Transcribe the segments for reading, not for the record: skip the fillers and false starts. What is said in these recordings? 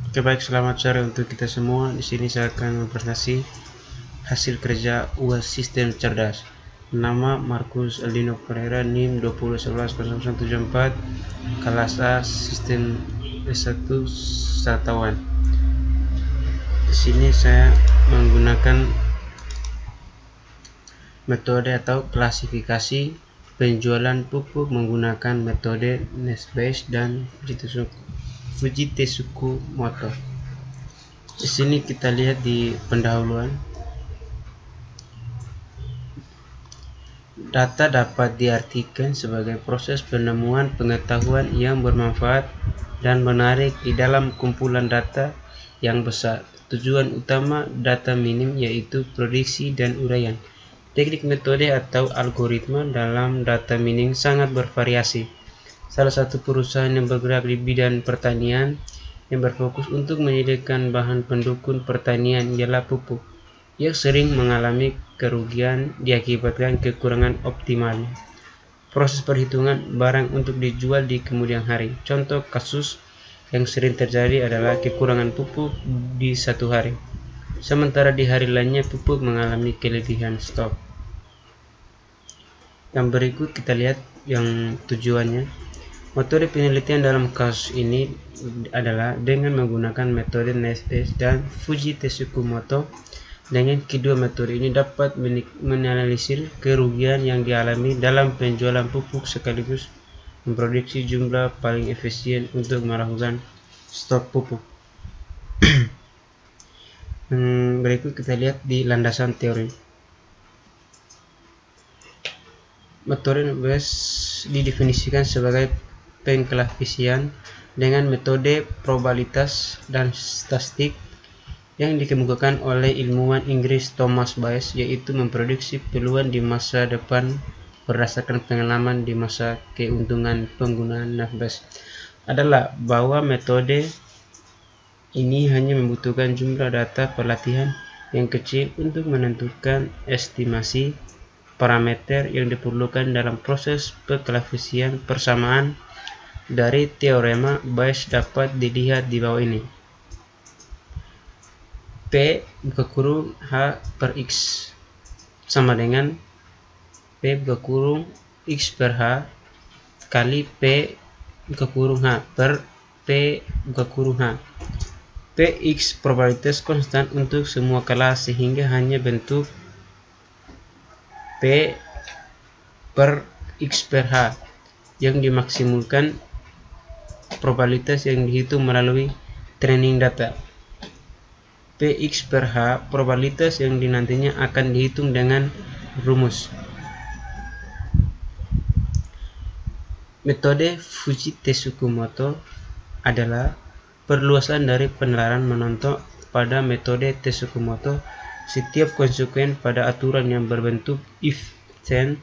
Oke, baik, selamat sore untuk kita semua. Di sini saya akan mempresentasi hasil kerja UAS Sistem Cerdas. Nama Marcus Aldino Pereira, NIM 20110074, kelas A, Sistem S1 Satawan. Di sini saya menggunakan metode atau klasifikasi penjualan pupuk menggunakan metode Nest-Bayes dan Fujitsuku-Moto. Di sini kita lihat di pendahuluan. Data dapat diartikan sebagai proses penemuan pengetahuan yang bermanfaat dan menarik di dalam kumpulan data yang besar. Tujuan utama data minim yaitu prediksi dan uraian. Teknik, metode, atau algoritma dalam data mining sangat bervariasi. Salah satu perusahaan yang bergerak di bidang pertanian yang berfokus untuk menyediakan bahan pendukung pertanian ialah pupuk, yang sering mengalami kerugian diakibatkan kekurangan optimalnya proses perhitungan barang untuk dijual di kemudian hari. Contoh kasus yang sering terjadi adalah kekurangan pupuk di satu hari, sementara di hari lainnya pupuk mengalami kelebihan stok. Yang berikut kita lihat yang tujuannya. Metode penelitian dalam kasus ini adalah dengan menggunakan metode Nest-Bayes dan Fujitsuku-Moto. Dengan kedua metode ini dapat menganalisis kerugian yang dialami dalam penjualan pupuk sekaligus memprediksi jumlah paling efisien untuk melakukan stok pupuk. Berikut kita lihat di landasan teori. Metode Nest-Bayes didefinisikan sebagai pengklasifikasian dengan metode probabilitas dan statistik yang dikemukakan oleh ilmuwan Inggris Thomas Bayes, yaitu memprediksi peluang di masa depan berdasarkan pengalaman di masa. Keuntungan penggunaan Nest-Bayes adalah bahwa metode ini hanya membutuhkan jumlah data pelatihan yang kecil untuk menentukan estimasi parameter yang diperlukan dalam proses pengklasifikasian. Persamaan dari teorema Bayes dapat dilihat di bawah ini. P (H per X) sama dengan P (X per H) kali P (H) per P (H). Px probabilitas konstan untuk semua kelas, sehingga hanya bentuk P per X per H yang dimaksimumkan probabilitas yang dihitung melalui training data. Px per H probabilitas yang nantinya akan dihitung dengan rumus. Metode Fujitsuku-Moto adalah perluasan dari penalaran menonton. Pada metode Tsuku-Moto, setiap konsekuen pada aturan yang berbentuk if-then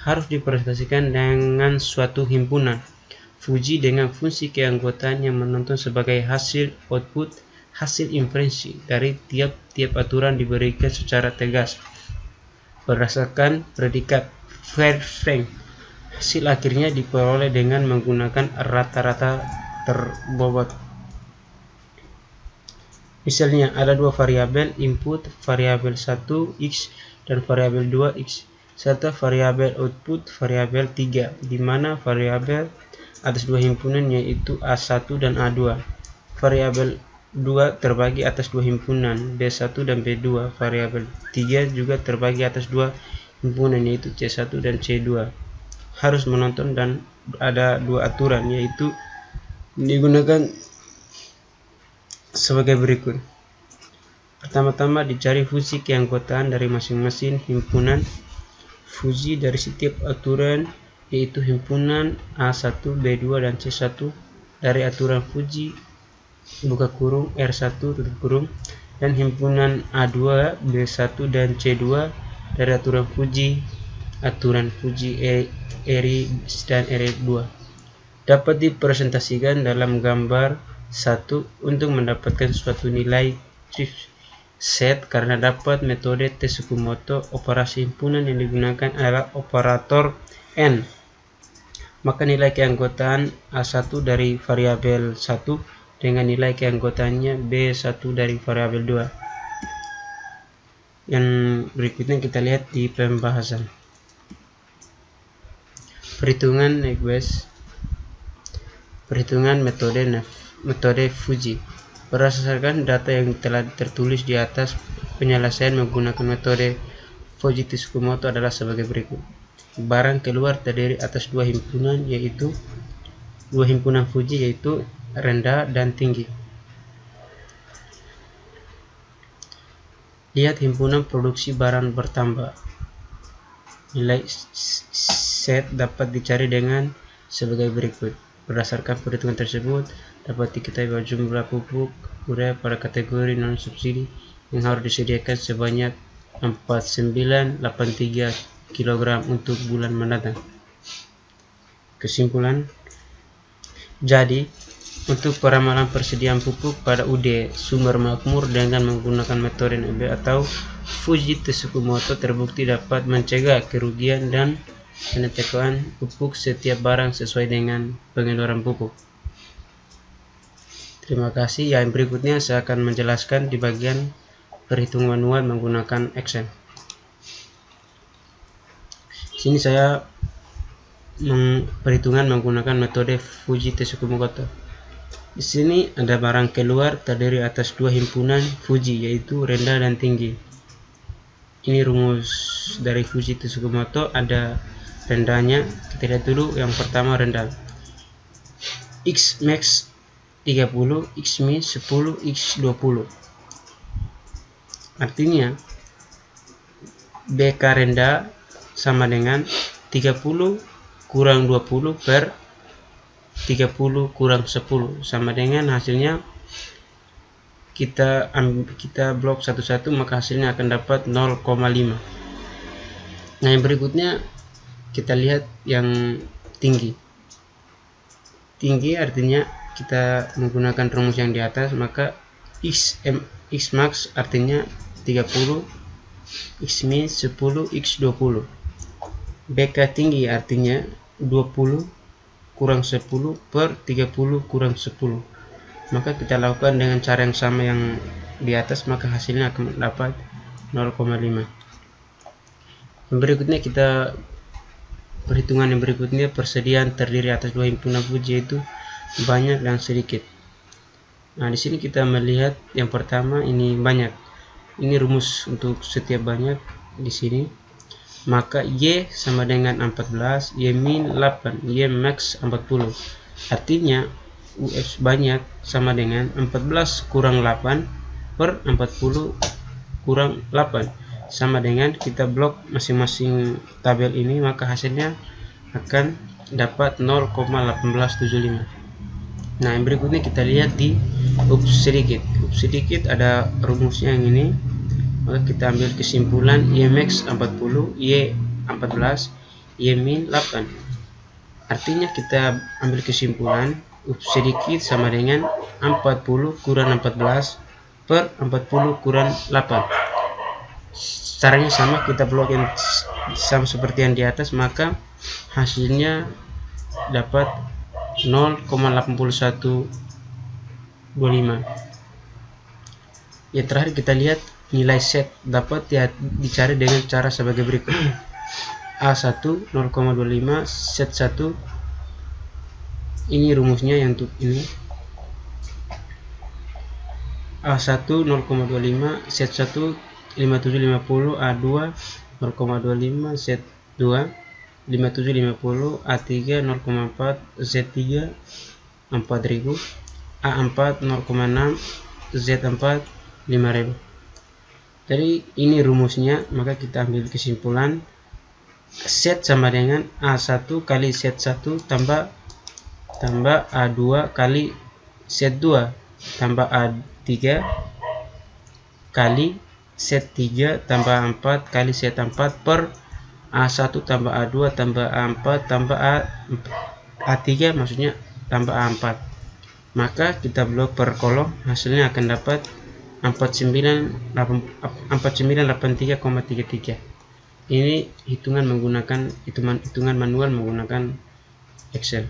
harus dipresentasikan dengan suatu himpunan Fuji dengan fungsi keanggotaan yang menonton sebagai hasil output. Hasil inferensi dari tiap-tiap aturan diberikan secara tegas berdasarkan predikat Fairbanks. Hasil akhirnya diperoleh dengan menggunakan rata-rata terbobot. Misalnya ada dua variabel input, variabel 1 X dan variabel 2 X, serta variabel output variabel 3, di mana variabel atas dua himpunan yaitu A1 dan A2. Variabel 2 terbagi atas dua himpunan B1 dan B2. Variabel 3 juga terbagi atas dua himpunan yaitu C1 dan C2. Harus menonton dan ada dua aturan yaitu digunakan sebagai berikut. Pertama-tama dicari fungsi keanggotaan dari masing-masing himpunan. Fungsi dari setiap aturan yaitu himpunan A1, B2 dan C1 dari aturan Fuji (R1) dan himpunan A2, B1 dan C2 dari aturan Fuji RI dan RI2 dapat dipresentasikan dalam gambar 1 untuk mendapatkan suatu nilai set. Karena dapat metode Tsuku-Moto, operasi himpunan yang digunakan adalah operator N, maka nilai keanggotaan A1 dari variabel 1 dengan nilai keanggotaannya B1 dari variabel 2. Yang berikutnya kita lihat di pembahasan. Perhitungan Navier. Perhitungan metode Fujii. Berdasarkan data yang telah tertulis di atas, penyelesaian menggunakan metode Fujii-Tsukamoto adalah sebagai berikut. Barang keluar terdiri atas dua himpunan Fujii, yaitu rendah dan tinggi. Lihat himpunan produksi barang bertambah. Nilai set dapat dicari dengan sebagai berikut. Berdasarkan perhitungan tersebut, dapat diketahui bahwa jumlah pupuk urea pada kategori non-subsidi yang harus disediakan sebanyak 4983 kg untuk bulan mendatang. Kesimpulan, jadi untuk peramalan persediaan pupuk pada UD Sumber Makmur dengan menggunakan metode Navier atau Fujii-Tsukamoto terbukti dapat mencegah kerugian dan penetapan pupuk setiap barang sesuai dengan pengeluaran pupuk. Terima kasih. Yang berikutnya saya akan menjelaskan di bagian perhitungan manual menggunakan Excel. Sini saya perhitungan menggunakan metode Fujii-Tsukamoto. Di sini ada barang keluar terdiri atas dua himpunan Fujii, yaitu rendah dan tinggi. Ini rumus dari Fujii-Tsukamoto. Ada rendahnya. Kita lihat dulu yang pertama rendah. X max 30, X min 10, X 20. Artinya BK rendah sama dengan 30 kurang 20 per 30 kurang 10 sama dengan hasilnya kita blok satu-satu, maka hasilnya akan dapat 0,5. Nah, yang berikutnya kita lihat yang tinggi. Tinggi artinya kita menggunakan rumus yang di atas, maka X max artinya 30, X min 10, X 20. BK tinggi artinya 20 kurang 10 per 30 kurang 10. Maka kita lakukan dengan cara yang sama yang di atas, maka hasilnya akan dapat 0,5. Yang berikutnya perhitungan yang berikutnya, persediaan terdiri atas dua himpunan Fujii, yaitu banyak dan sedikit. Nah, di sini kita melihat yang pertama ini banyak. Ini rumus untuk setiap banyak di sini. Maka Y sama dengan 14, Y min 8, Y max 40. Artinya UF banyak sama dengan 14 kurang 8 per 40 kurang 8 sama dengan, kita blok masing-masing tabel ini, maka hasilnya akan dapat 0,1875. Nah, yang berikutnya kita lihat di sedikit. Sedikit ada rumusnya yang ini. Maka kita ambil kesimpulan Y max 40, Y 14, Y min 8. Artinya kita ambil kesimpulan sedikit sama dengan 40 kurang 14 per 40 kurang 8. Caranya sama, kita blok yang sama seperti yang di atas, maka hasilnya dapat 0,8125. Yang terakhir kita lihat nilai set dapat dicari dengan cara sebagai berikut. A1 0,25, set 1. Ini rumusnya yang untuk ini. A1 0,25, set 1 5750, A2 0,25, set 2 5750, A3 0,4, Z3 4000, A4 0,6, Z4 5000. Jadi ini rumusnya, maka kita ambil kesimpulan set sama dengan A1 kali set 1 tambah A2 kali set 2 tambah A3 kali set 3 tambah A4 kali set 4 per A1 tambah A2 tambah A4 tambah A3 maksudnya tambah A4. Maka kita blok per kolom, hasilnya akan dapat 4983,33. Ini hitungan manual menggunakan Excel.